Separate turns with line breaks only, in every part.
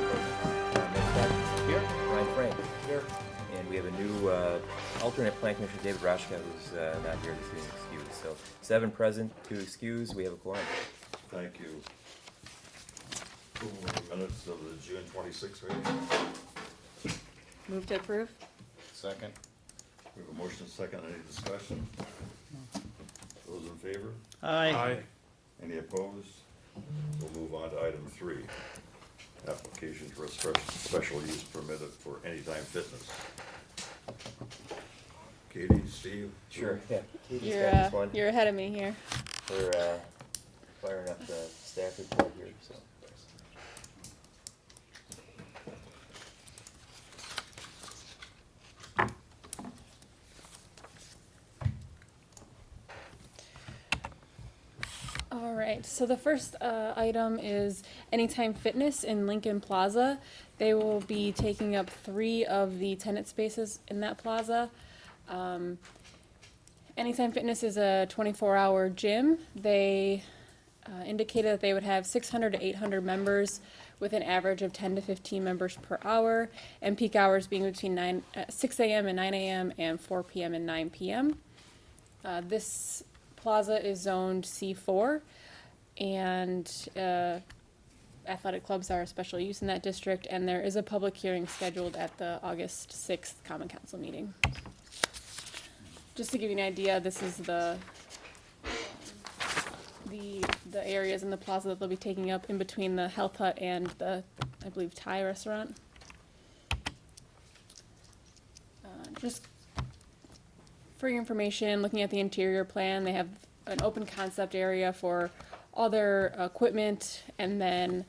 Next up, here, Ryan Frank. Here. And we have a new alternate plan commissioner, David Rashka, who's not here this evening, excused. So 7 present, 2 excused, we have a quorum.
Thank you. Approval of the minutes of the June 26th meeting.
Move to approve?
Second.
We have a motion second. Any discussion? Those in favor?
Aye.
Any opposed? We'll move on to item 3. Application for a special use permitted for Anytime Fitness. Katie, Steve?
Sure, yeah. Katie's got this one.
You're ahead of me here.
We're firing up the staff report here, so.
All right, so the first item is Anytime Fitness in Lincoln Plaza. They will be taking up 3 of the tenant spaces in that plaza. Anytime Fitness is a 24-hour gym. They indicated that they would have 600 to 800 members with an average of 10 to 15 members per hour, and peak hours being between 6 a.m. and 9 a.m. and 4 p.m. and 9 p.m. This plaza is zoned C4, and athletic clubs are a special use in that district, and there is a public hearing scheduled at the August 6th Common Council meeting. Just to give you an idea, this is the areas in the plaza that they'll be taking up in between the Health Hut and the, I believe, Thai restaurant. Just for your information, looking at the interior plan, they have an open concept area for all their equipment, and then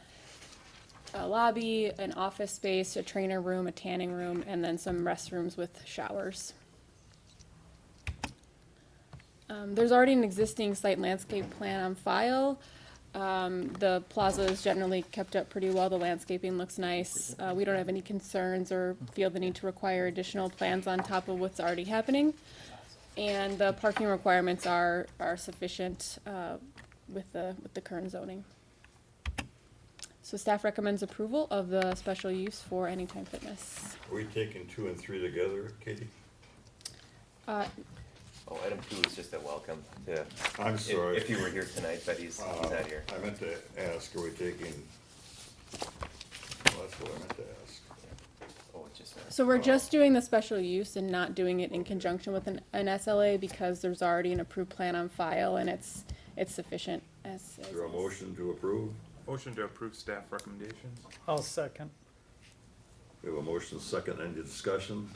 a lobby, an office space, a trainer room, a tanning room, and then some restrooms with showers. There's already an existing site landscape plan on file. The plaza is generally kept up pretty well. The landscaping looks nice. We don't have any concerns or feel the need to require additional plans on top of what's already happening. And the parking requirements are sufficient with the current zoning. So staff recommends approval of the special use for Anytime Fitness.
Are we taking 2 and 3 together, Katie?
Oh, item 2 is just a welcome to.
I'm sorry.
If you were here tonight, but he's not here.
I meant to ask, are we taking, well, that's what I meant to ask.
Oh, it's just.
So we're just doing the special use and not doing it in conjunction with an SLA because there's already an approved plan on file and it's sufficient as
Is there a
is.
motion to approve?
Motion to approve staff recommendations.
I'll second.
We have a motion second. Any discussion?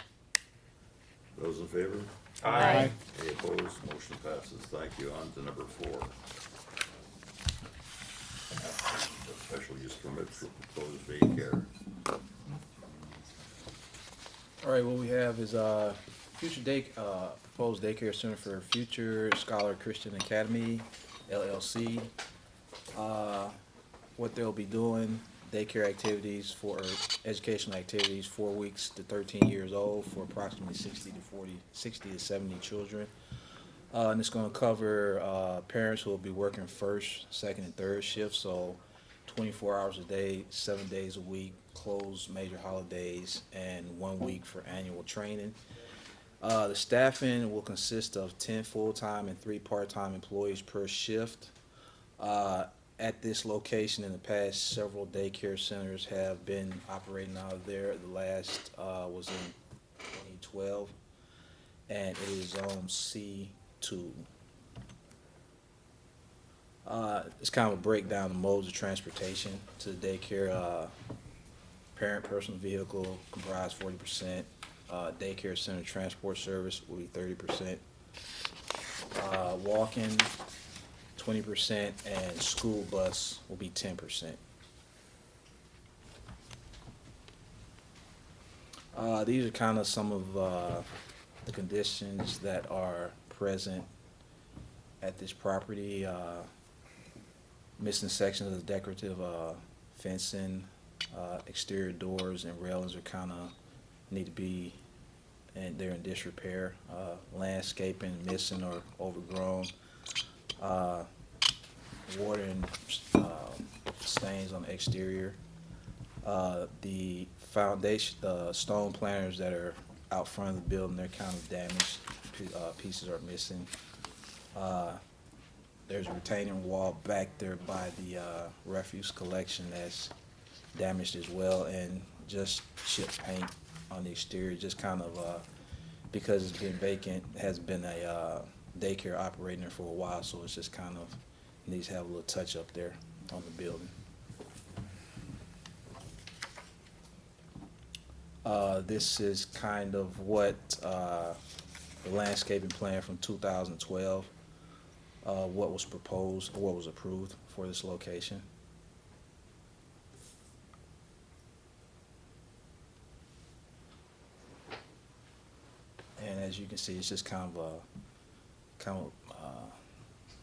Those in favor?
Aye.
Any opposed? Motion passes. Thank you. On to number 4. A special use permit for proposed daycare.
All right, what we have is proposed daycare center for Future Scholar Christian Academy, LLC. What they'll be doing, daycare activities for educational activities, 4 weeks to 13 years old for approximately 60 to 70 children. And it's going to cover parents who will be working first, second, and third shifts, so 24 hours a day, 7 days a week, closed major holidays, and 1 week for annual training. The staffing will consist of 10 full-time and 3 part-time employees per shift. At this location in the past, several daycare centers have been operating out of there. The last was in 2012, and it is on C2. It's kind of a breakdown of modes of transportation to the daycare. Parent personal vehicle comprised 40%. Daycare center transport service will be 30%. Walk-in 20%, and school bus will be 10%. These are kind of some of the conditions that are present at this property. Missing sections of the decorative fencing, exterior doors and railings are kind of need to be, and they're in disrepair. Landscaping missing or overgrown. Water and stains on the exterior. The foundation, the stone planters that are out front of the building, they're kind of damaged. Pieces are missing. There's a retaining wall back there by the refuse collection that's damaged as well, and just chipped paint on the exterior, just kind of, because it's been vacant, has been a daycare operating there for a while, so it's just kind of needs to have a little touch up there on the building. This is kind of what the landscaping plan from 2012, what was proposed, or what was approved for this location. And as you can see, it's just kind of a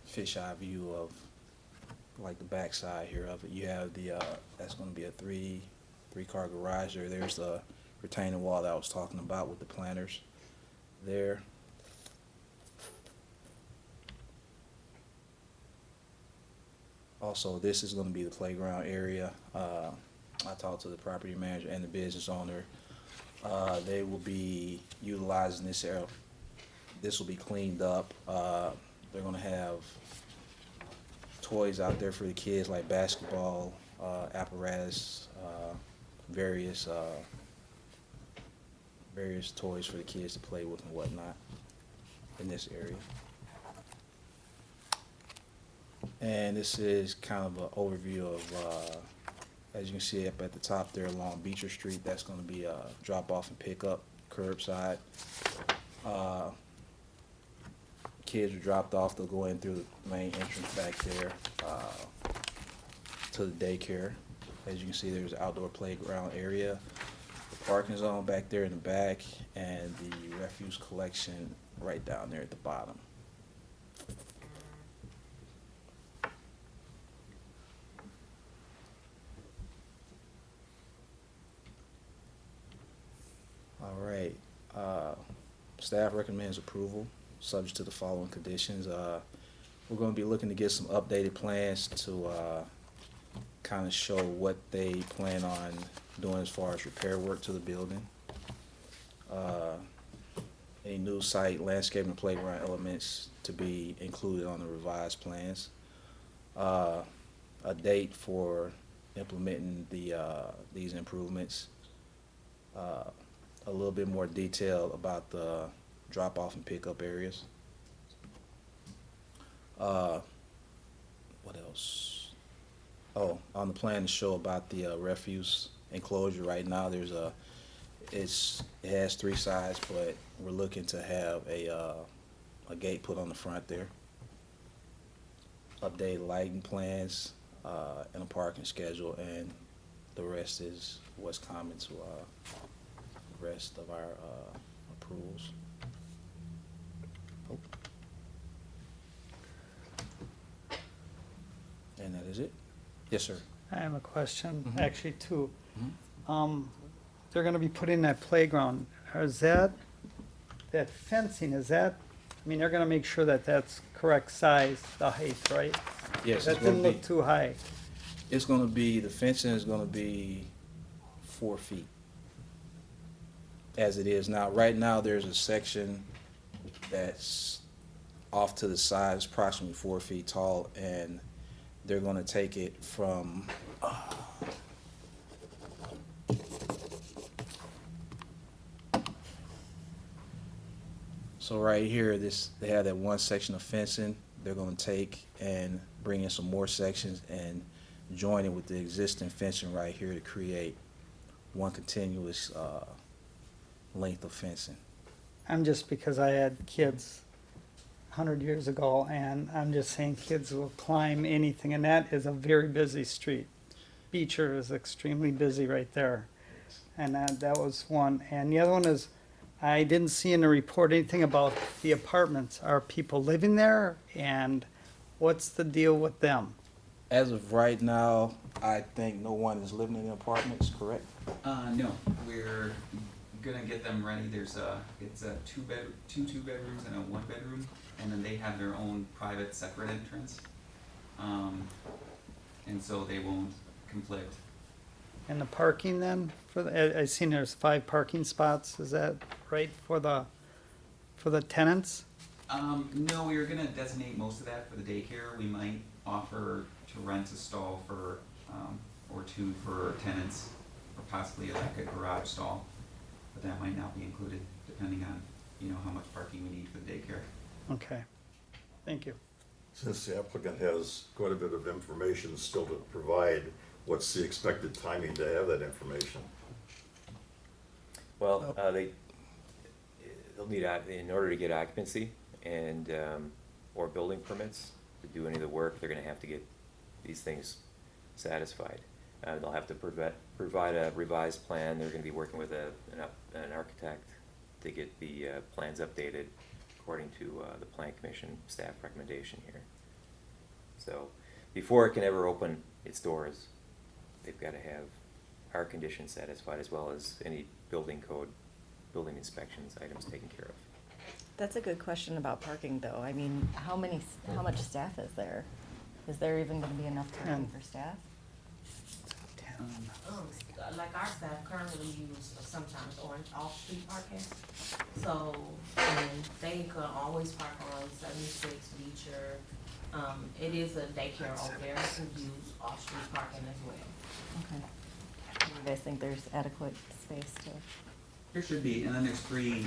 fisheye view of like the backside here of it. You have the that's going to be a three-car garage there. There's the retaining wall that I was talking about with the planters there. Also, this is going to be the playground area. I talked to the property manager and the business owner. They will be utilizing this area. This will be cleaned up. They're going to have toys out there for the kids, like basketball, apparatus, various toys for the kids to play with and whatnot in this area. And this is kind of an overview of, as you can see up at the top there along Beecher Street, that's going to be a drop off and pick up curbside. Kids are dropped off, they'll go in through the main entrance back there to the daycare. As you can see, there's an outdoor playground area, the parking zone back there in the back, and the refuse collection right down there at the bottom. All right, staff recommends approval, subject to the following conditions. We're going to be looking to get some updated plans to kind of show what they plan on doing as far as repair work to the building. Any new site, landscape, and playground elements to be included on the revised plans. A date for implementing these improvements. A little bit more detail about the drop-off and pick-up areas. What else? Oh, on the plan to show about the refuse enclosure. Right now, it has 3 sides, but we're looking to have a gate put on the front there. Updated lighting plans and a parking schedule, and the rest is what's common to the rest of our approvals. And that is it. Yes, sir.
I have a question,
Mhm.
actually two.
Mhm.
They're gonna be putting that playground, is that fencing, I mean, they're gonna make sure that that's correct size, the height, right?
Yes,
That
it's gonna
didn't
be,
look too high.
it's gonna be, the fencing is gonna be 4 feet. As it is now. Right now, there's a section that's off to the side, it's approximately 4 feet tall, and they're gonna take it from, so right here, they have that one section of fencing, they're gonna take and bring in some more sections and join it with the existing fencing right here to create one continuous, length of fencing.
I'm just, because I had kids 100 years ago, and I'm just saying kids will climb anything, and that is a very busy street. Beecher is extremely busy right there. And that was one. And the other one is, I didn't see in the report anything about the apartments. Are people living there? And what's the deal with them?
As of right now, I think no one is living in the apartments, correct?
No, we're gonna get them ready. It's a two bedrooms and a 1 bedroom, and then they have their own private separate entrance. And so they won't conflict.
And the parking then, for the, I seen there's 5 parking spots, is that right for the tenants?
No, we were gonna designate most of that for the daycare. We might offer to rent a stall for, or two for tenants, or possibly like a garage stall. But that might not be included, depending on, you know, how much parking we need for the daycare.
Okay, thank you.
Since the applicant has quite a bit of information still to provide, what's the expected timing to have that information?
Well, they'll need, in order to get occupancy and, or building permits to do any of the work, they're gonna have to get these things satisfied. They'll have to provide a revised plan. They're gonna be working with an architect to get the plans updated according to the Plan Commission staff recommendation here. So, before it can ever open its doors, they've gotta have our conditions satisfied as well as any building code, building inspections, items taken care of.
That's a good question about parking, though. I mean, how much staff is there? Is there even gonna be enough parking for staff?
Like our staff currently use sometimes orange off-street parking. So, and they can always park on 76 Beecher. It is a daycare over there who use off-street parking as well.
Okay. Do you guys think there's adequate space to?
There should be, and then there's 3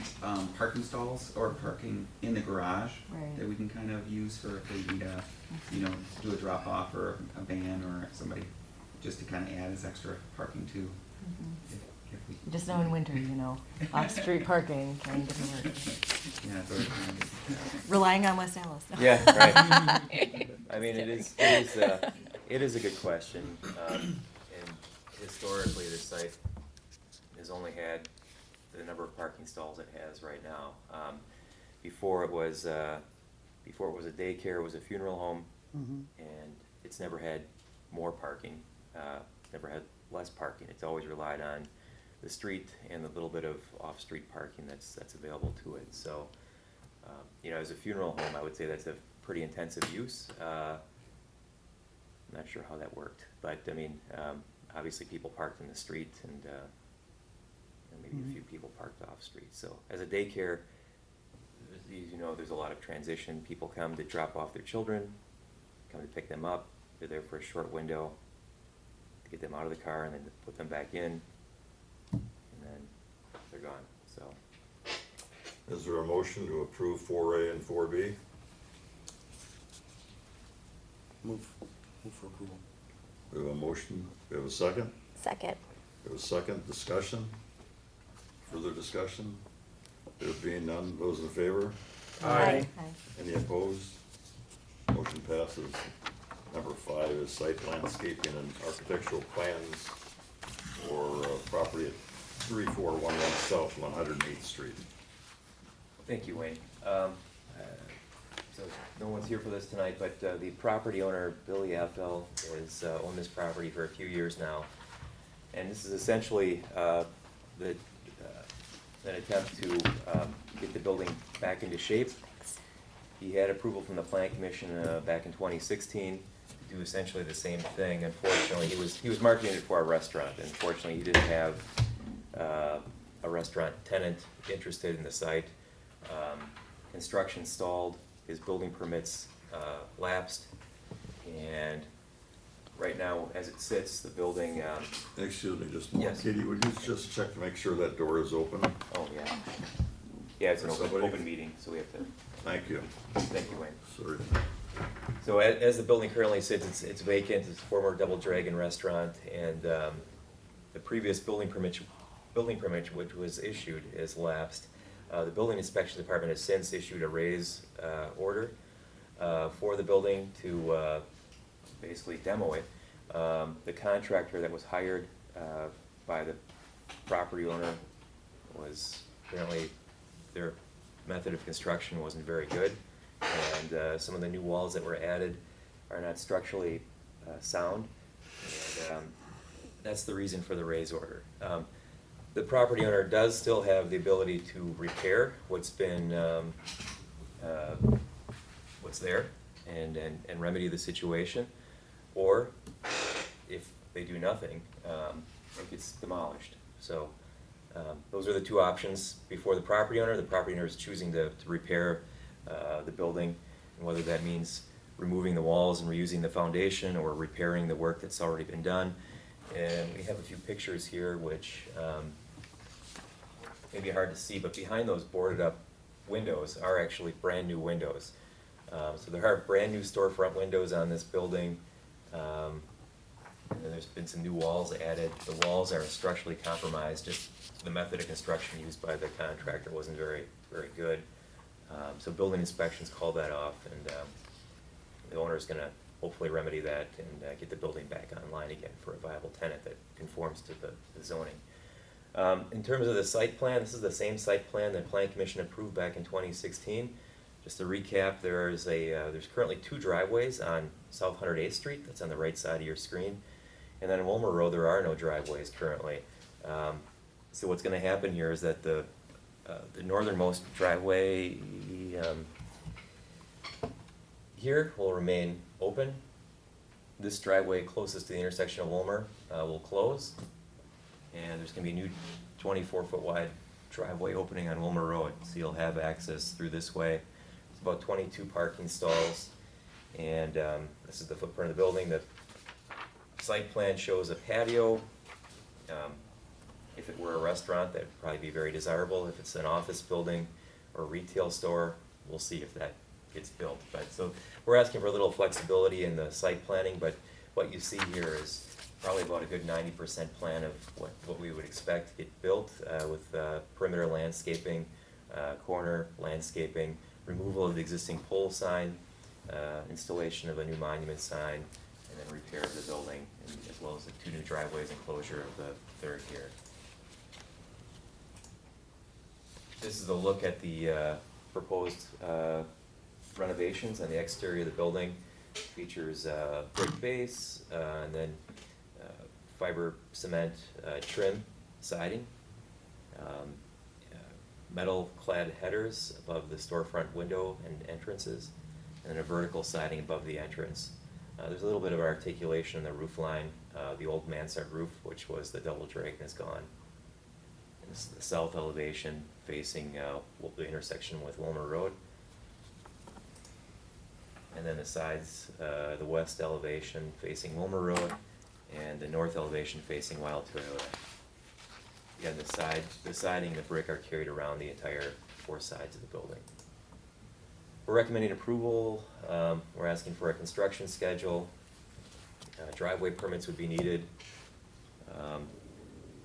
parking stalls or parking in the garage
Right.
that we can kind of use for if they need a, you know, do a drop off or a van or somebody, just to kind of add as extra parking too. If we,
Just know in winter, you know, off-street parking can get work.
yeah, it's always kind of,
Relying on West Allis.
Yeah, right. I mean, it is a good question. And historically, this site has only had the number of parking stalls it has right now. Before it was a daycare, it was a funeral home, and it's never had more parking, never had less parking. It's always relied on the street and the little bit of off-street parking that's available to it. So, you know, as a funeral home, I would say that's a pretty intensive use. I'm not sure how that worked, but I mean, obviously people parked in the street and maybe a few people parked off-street. So as a daycare, you know, there's a lot of transition. People come to drop off their children, come to pick them up. They're there for a short window to get them out of the car and then to put them back in, and then they're gone. So,
Is there a motion to approve 4A and 4B?
Move for approval.
We have a motion, we have a second?
Second.
We have a second, discussion? Further discussion? There being none, those in favor?
Aye.
Any opposed? Motion passes. Number 5 is site landscaping and architectural plans for property at 3411 South 108th Street.
thank you, Wayne. So no one's here for this tonight, but the property owner, Billy Affel, has owned this property for a few years now. And this is essentially an attempt to get the building back into shape. He had approval from the Plan Commission back in 2016 to do essentially the same thing. Unfortunately, he was marketing it for a restaurant. Unfortunately, he didn't have a restaurant tenant interested in the site. Construction stalled, his building permits lapsed, and right now, as it sits, the building,
Excuse me, just one.
Yes.
Katie, would you just check to make sure that door is open?
oh, yeah. Yeah, it's an
Somebody-
open meeting, so we have to,
Thank you.
thank you, Wayne.
Sorry.
So as the building currently sits, it's vacant, it's a former Double Dragon restaurant, and the previous building permit, which was issued, is lapsed. The building inspection department has since issued a raise order for the building to basically demo it. The contractor that was hired by the property owner was apparently, their method of construction wasn't very good, and some of the new walls that were added are not structurally sound, and that's the reason for the raise order. The property owner does still have the ability to repair what's been, what's there, and remedy the situation, or if they do nothing, it gets demolished. So, those are the two options before the property owner. The property owner is choosing to repair the building, and whether that means removing the walls and reusing the foundation or repairing the work that's already been done. And we have a few pictures here which may be hard to see, but behind those boarded up windows are actually brand new windows. So there are brand new storefront windows on this building. And there's been some new walls added. The walls are structurally compromised, just the method of construction used by the contractor wasn't very good. So building inspections called that off, and the owner's gonna hopefully remedy that and get the building back online again for a viable tenant that conforms to the zoning. In terms of the site plan, this is the same site plan that Plan Commission approved back in 2016. Just to recap, there's currently 2 driveways on South 108th Street, that's on the right side of your screen. And then on Wilmer Road, there are no driveways currently. So what's gonna happen here is that the northernmost driveway here will remain open. This driveway closest to the intersection of Wilmer will close. And there's gonna be a new 24-foot wide driveway opening on Wilmer Road. So you'll have access through this way. It's about 22 parking stalls. And this is the footprint of the building. The site plan shows a patio. If it were a restaurant, that'd probably be very desirable. If it's an office building or a retail store, we'll see if that gets built. But so we're asking for a little flexibility in the site planning, but what you see here is probably about a good 90% plan of what we would expect to get built with perimeter landscaping, corner landscaping, removal of the existing pole sign, installation of a new monument sign, and then repair of the building, and as well as the 2 new driveways and closure of the 3rd here. This is a look at the proposed renovations on the exterior of the building. Features brick base and then fiber cement trim siding, metal clad headers above the storefront window and entrances, and a vertical siding above the entrance. There's a little bit of articulation in the roof line. The old mansard roof, which was the double drake, is gone. And this is the south elevation facing the intersection with Wilmer Road. And then the sides, the west elevation facing Wilmer Road, and the north elevation facing Wild Toyota. Again, the siding and the brick are carried around the entire 4 sides of the building. We're recommending approval. We're asking for a construction schedule. Driveway permits would be needed.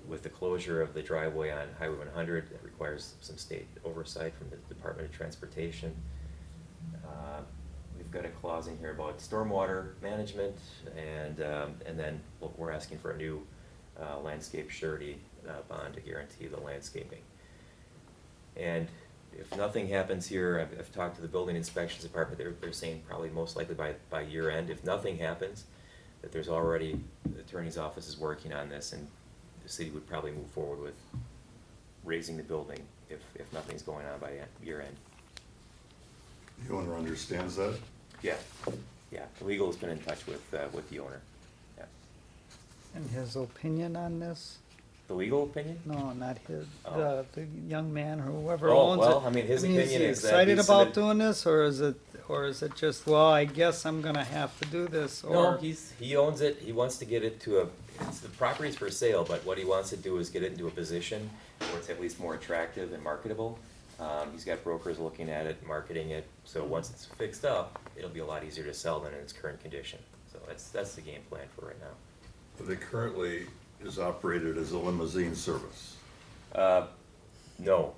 With the closure of the driveway on Highway 100, that requires some state oversight from the Department of Transportation. We've got a clause in here about stormwater management, and then we're asking for a new landscape surety bond to guarantee the landscaping. And if nothing happens here, I've talked to the building inspections department, they're saying probably most likely by year end, if nothing happens, that there's already, the attorney's office is working on this, and the city would probably move forward with raising the building if nothing's going on by year end.
The owner understands that?
Yeah, the legal has been in touch with the owner, yeah.
And his opinion on this?
The legal opinion?
No, not his,
Oh.
the young man or whoever
Oh,
owns it.
well, I mean, his opinion is that
Is he excited
he
about
submitted-
doing this, or is it just, well, I guess I'm gonna have to do this, or?
No, he owns it, he wants to get it to the property's for sale, but what he wants to do is get it into a position where it's at least more attractive and marketable. He's got brokers looking at it, marketing it, so once it's fixed up, it'll be a lot easier to sell than in its current condition. So that's the game plan for right now.
But it currently is operated as a limousine service.
No,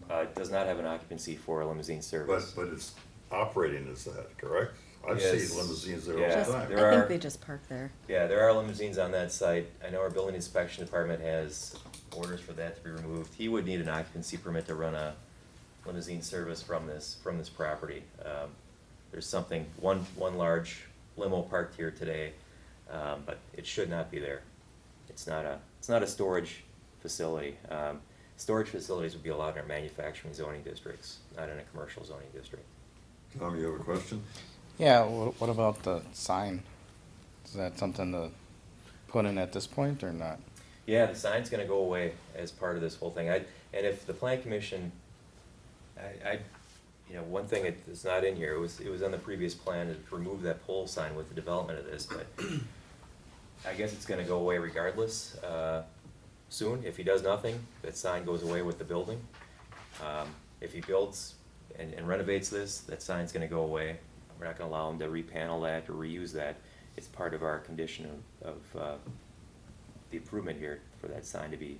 it does not have an occupancy for a limousine service.
But it's operating as that, correct? I've
Yes.
seen limousines there
Yeah.
all
Just,
the time.
There
I
are-
think they just park there.
Yeah, there are limousines on that site. I know our building inspection department has orders for that to be removed. He would need an occupancy permit to run a limousine service from this property. There's one large limo parked here today, but it should not be there. It's not a storage facility. Storage facilities would be allowed in our manufacturing zoning districts, not in a commercial zoning district.
Tom, you have a question?
Yeah, what about the sign? Is that something to put in at this point or not?
Yeah, the sign's gonna go away as part of this whole thing. And if the plan commission, you know, one thing that's not in here, it was on the previous plan to remove that pole sign with the development of this, but I guess it's gonna go away regardless, soon. If he does nothing, that sign goes away with the building. If he builds and renovates this, that sign's gonna go away. We're not gonna allow him to repanel that or reuse that. It's part of our condition of the improvement here for that sign to be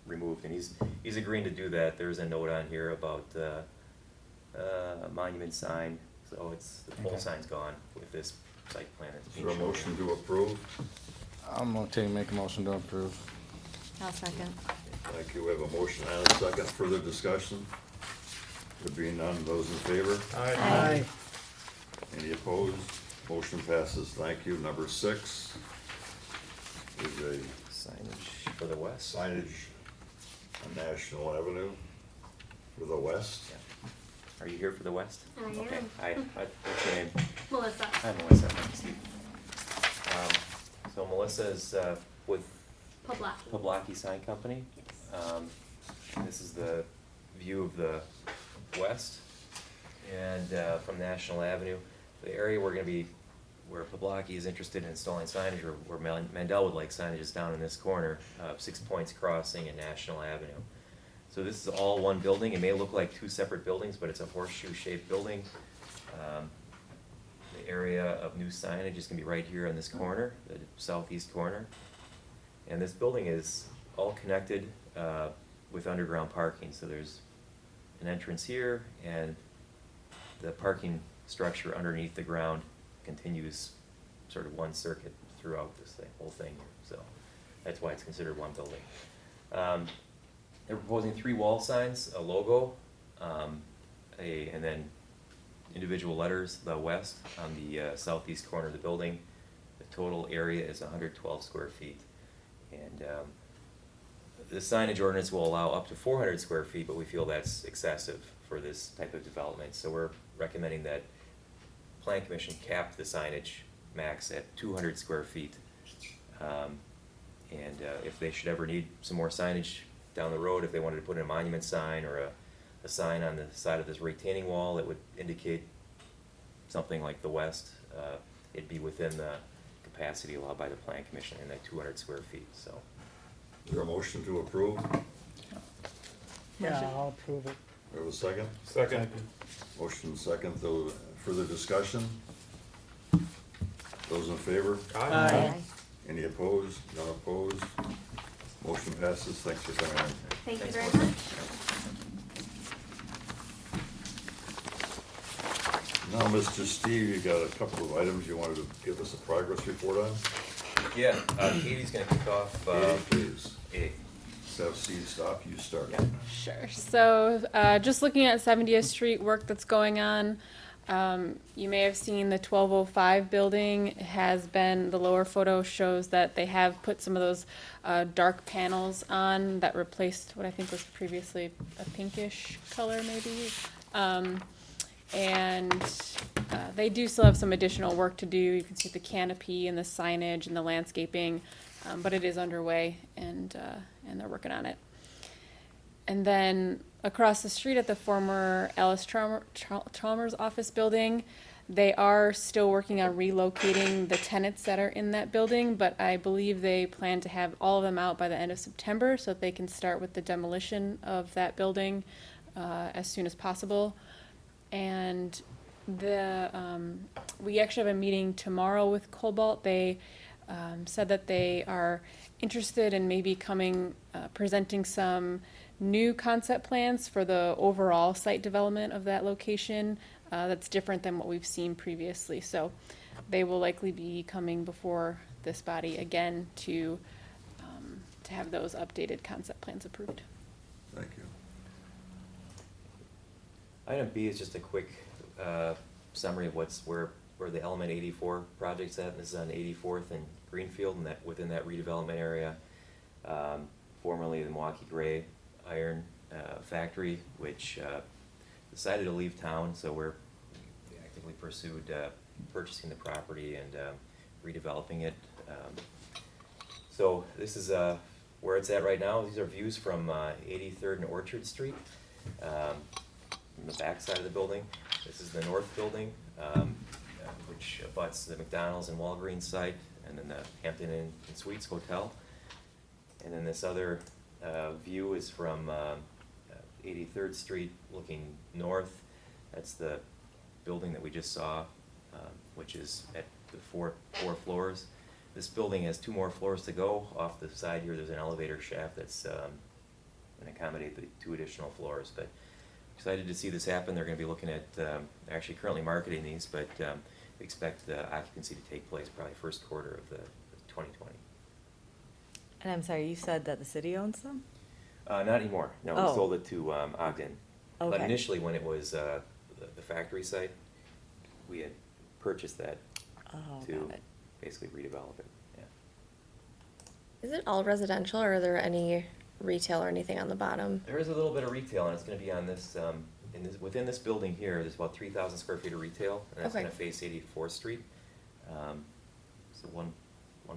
removed, and he's agreeing to do that. There's a note on here about a monument sign, so the pole sign's gone with this site plan. It's
Is
being
there a
shown
motion
here.
to approve?
I'm gonna make a motion to approve.
I'll second.
Thank you. We have a motion and a second. Further discussion? There being none, those in favor?
Aye.
Any opposed? Motion passes. Thank you. Number 6 is a
Signage for the west.
signage on National Avenue for the west.
Yeah. Are you here for the west?
I am.
Okay. Hi, what's your name?
Melissa.
Hi, Melissa. Thanks, Steve. So Melissa is with
Poblaki.
Poblaki Sign Company.
Yes.
This is the view of the west, and from National Avenue. The area we're gonna be, where Poblaki is interested in installing signage, or where Mandel would like signage, is down in this corner, 6 Points Crossing and National Avenue. So this is all one building. It may look like 2 separate buildings, but it's a horseshoe-shaped building. The area of new signage is gonna be right here in this corner, the southeast corner. And this building is all connected with underground parking, so there's an entrance here, and the parking structure underneath the ground continues sort of one circuit throughout this whole thing here, so that's why it's considered one building. They're proposing 3 wall signs, a logo, and then individual letters, the west, on the southeast corner of the building. The total area is 112 square feet. And the signage ordinance will allow up to 400 square feet, but we feel that's excessive for this type of development. So we're recommending that Plan Commission cap the signage max at 200 square feet. And if they should ever need some more signage down the road, if they wanted to put in a monument sign or a sign on the side of this retaining wall that would indicate something like the west, it'd be within the capacity allowed by the Plan Commission in that 200 square feet, so.
Is there a motion to approve?
Yeah, I'll approve it.
We have a second?
Second.
Motion second. Though, further discussion? Those in favor?
Aye.
Any opposed? None opposed? Motion passes. Thanks for coming in.
Thank you
Thanks,
very
Melissa.
much.
Now, Mr. Steve, you got a couple of items you wanted to give us a progress report on?
Yeah, Katie's gonna kick off,
Katie, please.
A.
Have Steve stop, you start.
Yeah.
Sure. So, just looking at 70th Street work that's going on, you may have seen the 1205 building the lower photo shows that they have put some of those dark panels on that replaced what I think was previously a pinkish color maybe. They do still have some additional work to do. You can see the canopy and the signage and the landscaping, but it is underway and they're working on it. And then across the street at the former Allis Chalmers office building, they are still working on relocating the tenants that are in that building, but I believe they plan to have all of them out by the end of September so that they can start with the demolition of that building as soon as possible. And we actually have a meeting tomorrow with Cobalt. They said that they are interested in maybe presenting some new concept plans for the overall site development of that location that's different than what we've seen previously. So they will likely be coming before this body again to have those updated concept plans approved.
Thank you.
Item B is just a quick summary of where the Element 84 project's at. This is on 84th and Greenfield, and within that redevelopment area, formerly the Milwaukee Gray Iron Factory, which decided to leave town, so we actively pursued purchasing the property and redeveloping it. So this is where it's at right now, these are views from 83rd and Orchard Street, from the back side of the building. This is the north building, which abuts the McDonald's and Walgreens site, and then the Hampton Inn and Suites Hotel. And then this other view is from 83rd Street looking north. That's the building that we just saw, which is at the four floors. This building has 2 more floors to go. Off the side here, there's an elevator shaft that's can accommodate the 2 additional floors. But excited to see this happen. They're going to be looking at, actually currently marketing these, but we expect the occupancy to take place probably first quarter of the 2020.
And I'm sorry, you said that the city owns them?
Not anymore. No, we
Oh.
sold it to Ogden. But
Okay.
initially, when it was the factory site, we had purchased that
Oh,
to
got it.
basically redevelop it. Yeah.
Is it all residential, or are there any retail or anything on the bottom?
There is a little bit of retail, and it's going to be on this, within this building here. There's about 3,000 square feet of retail, and that's
Okay.
going to face 84th Street. So one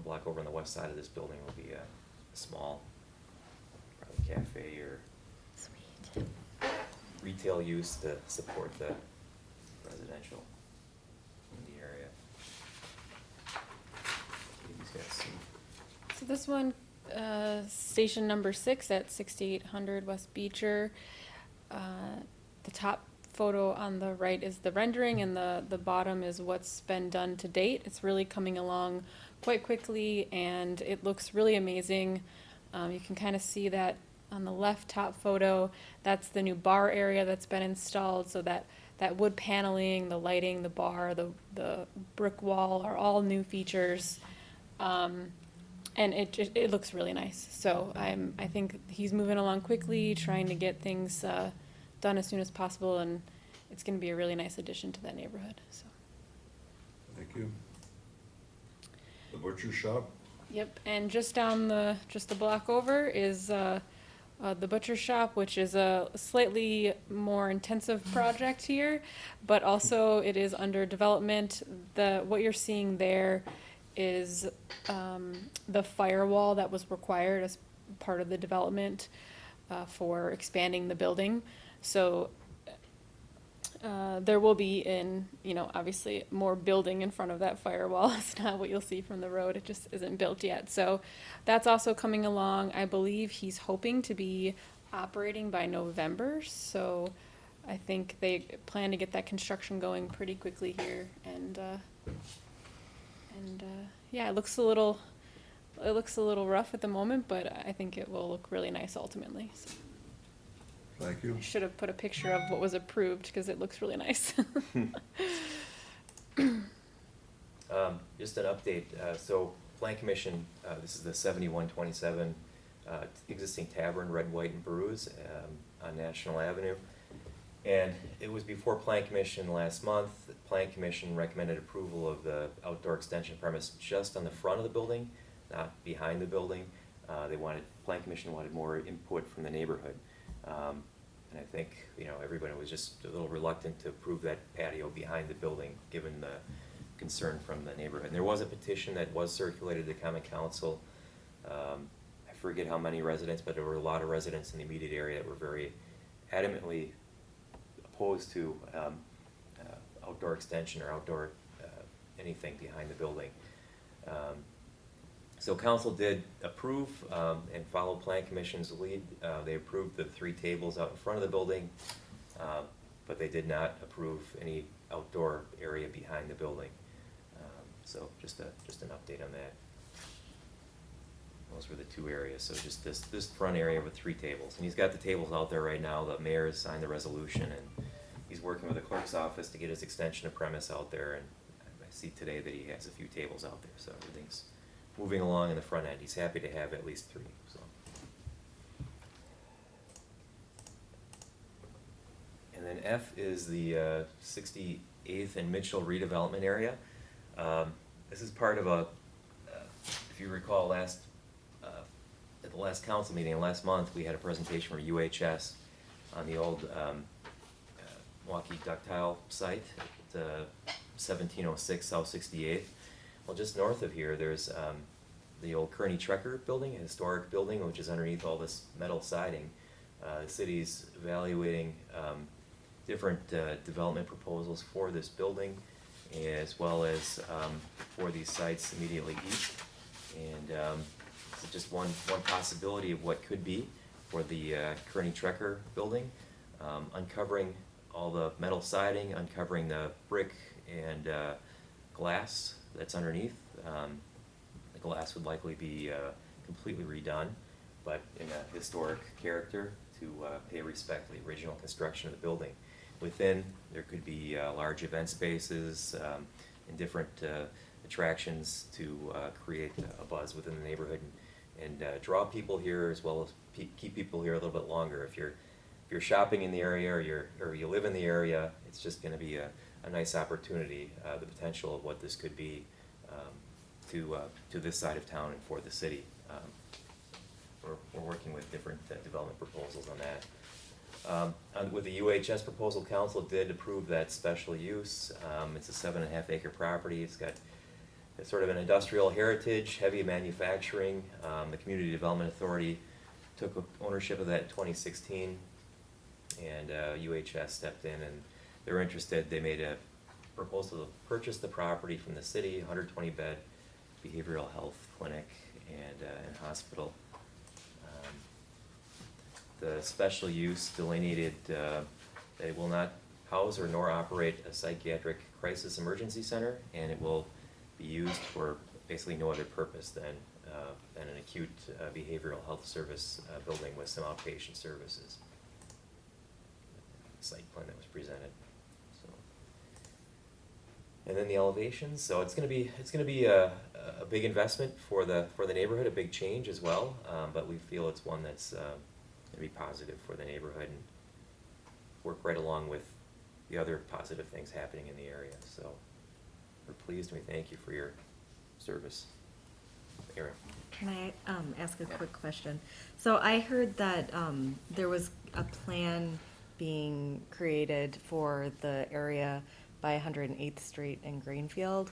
block over on the west side of this building will be a small, probably cafe or
Sweet.
retail use to support the residential in the area. These guys see.
So this one, station number 6 at 6800 West Beecher. The top photo on the right is the rendering, and the bottom is what's been done to date. It's really coming along quite quickly, and it looks really amazing. You can kind of see that on the left top photo. That's the new bar area that's been installed, so that wood paneling, the lighting, the bar, the brick wall are all new features. And it looks really nice. So I think he's moving along quickly, trying to get things done as soon as possible, and it's going to be a really nice addition to that neighborhood. So.
Thank you. The butcher shop?
Yep, and just a block over is the butcher shop, which is a slightly more intensive project here, but also it is under development. What you're seeing there is the firewall that was required as part of the development for expanding the building. So there will be obviously more building in front of that firewall. It's not what you'll see from the road. It just isn't built yet. So that's also coming along. I believe he's hoping to be operating by November. So I think they plan to get that construction going pretty quickly here. And yeah, it looks a little rough at the moment, but I think it will look really nice ultimately. So.
Thank you.
I should have put a picture of what was approved because it looks really nice.
Just an update. So Plan Commission, this is the 7127 existing tavern, Red, White, and Brews on National Avenue. And it was before Plan Commission last month. The Plan Commission recommended approval of the outdoor extension premise just on the front of the building, not behind the building. Plan Commission wanted more input from the neighborhood. And I think, everybody was just a little reluctant to approve that patio behind the building, given the concern from the neighborhood. And there was a petition that was circulated to the Common Council. I forget how many residents, but there were a lot of residents in the immediate area that were very adamantly opposed to outdoor extension or outdoor anything behind the building. So council did approve and follow Plan Commission's lead. They approved the 3 tables out in front of the building, but they did not approve any outdoor area behind the building. So just an update on that. Those were the 2 areas. So just this front area with 3 tables, and he's got the tables out there right now. The mayor has signed the resolution, and he's working with the clerk's office to get his extension of premise out there. And I see today that he has a few tables out there, so everything's moving along in the front end. He's happy to have at least 3. So. And then F is the 68th and Mitchell redevelopment area. This is part of if you recall, at the last council meeting last month, we had a presentation from UHS on the old Milwaukee ductile site at 1706 South 68th. Well, just north of here, there's the old Kearney Trekker building, a historic building, which is underneath all this metal siding. The city's evaluating different development proposals for this building, as well as for these sites immediately east. And it's just one possibility of what could be for the Kearney Trekker building. Uncovering all the metal siding, uncovering the brick and glass that's underneath. The glass would likely be completely redone, but in a historic character to pay respect to the original construction of the building. Within, there could be large event spaces and different attractions to create a buzz within the neighborhood and draw people here, as well as keep people here a little bit longer. If you're shopping in the area or you live in the area, it's just going to be a nice opportunity. The potential of what this could be to this side of town and for the city. We're working with different development proposals on that. With the UHS proposal, council did approve that special use. It's a 7.5 acre property. It's got sort of an industrial heritage, heavy manufacturing. The Community Development Authority took ownership of that in 2016, and UHS stepped in and they're interested. They made a proposal to purchase the property from the city, 120-bed behavioral health clinic and hospital. The special use delineated that it will not house or nor operate a psychiatric crisis emergency center, and it will be used for basically no other purpose than an acute behavioral health service building with some outpatient services. The site plan that was presented. So, and then the elevations. So it's going to be a big investment for the neighborhood, a big change as well. But we feel it's one that's going to be positive for the neighborhood and work right along with the other positive things happening in the area. So we're pleased and we thank you for your service. Erin.
Can I ask a quick question? So I heard that there was a plan being created for the area by 108th Street in Greenfield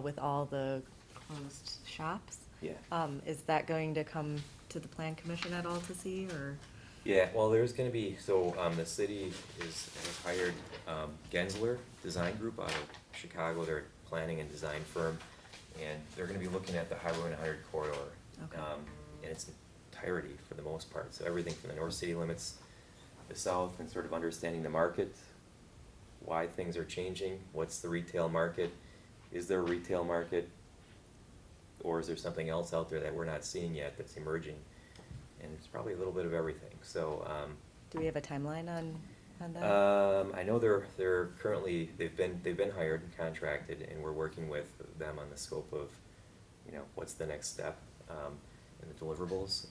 with all the closed shops.
Yeah.
Is that going to come to the Plan Commission at all to see, or?
Yeah, well, there's going to be, so the city has hired Gensler Design Group out of Chicago. They're a planning and design firm, and they're going to be looking at the Highway 100 corridor
Okay.
in its entirety for the most part. So everything from the north city limits, the south, and sort of understanding the market, why things are changing, what's the retail market, is there a retail market, or is there something else out there that we're not seeing yet that's emerging? And it's probably a little bit of everything. So
Do we have a timeline on that?
I know they're currently they've been hired and contracted, and we're working with them on the scope of, what's the next step in the deliverables.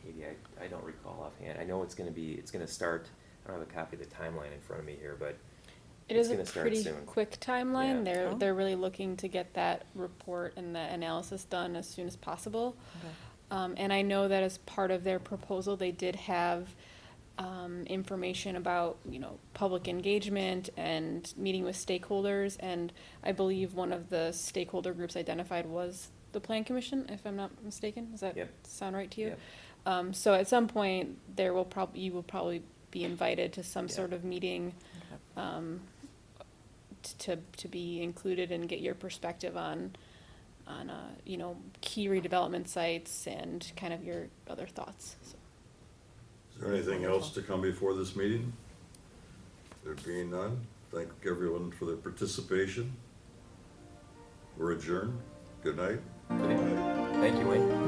Katie, I don't recall offhand. I know it's going to start. I don't have a copy of the timeline in front of me here, but
It
it's
is a
going to start
pretty
soon.
quick timeline.
Yeah.
Oh.
They're really looking to get that report and the analysis done as soon as possible.
Okay.
And I know that as part of their proposal, they did have information about, public engagement and meeting with stakeholders. And I believe one of the stakeholder groups identified was the Plan Commission, if I'm not mistaken. Does that
Yep.
sound right to you?
Yep.
So at some point, you will probably be invited to some
Yeah.
sort of meeting to be included and get your perspective on key redevelopment sites and kind of your other thoughts. So.
Is there anything else to come before this meeting? There being none, thank everyone for their participation. We're adjourned. Good night.
Thank you, Wayne.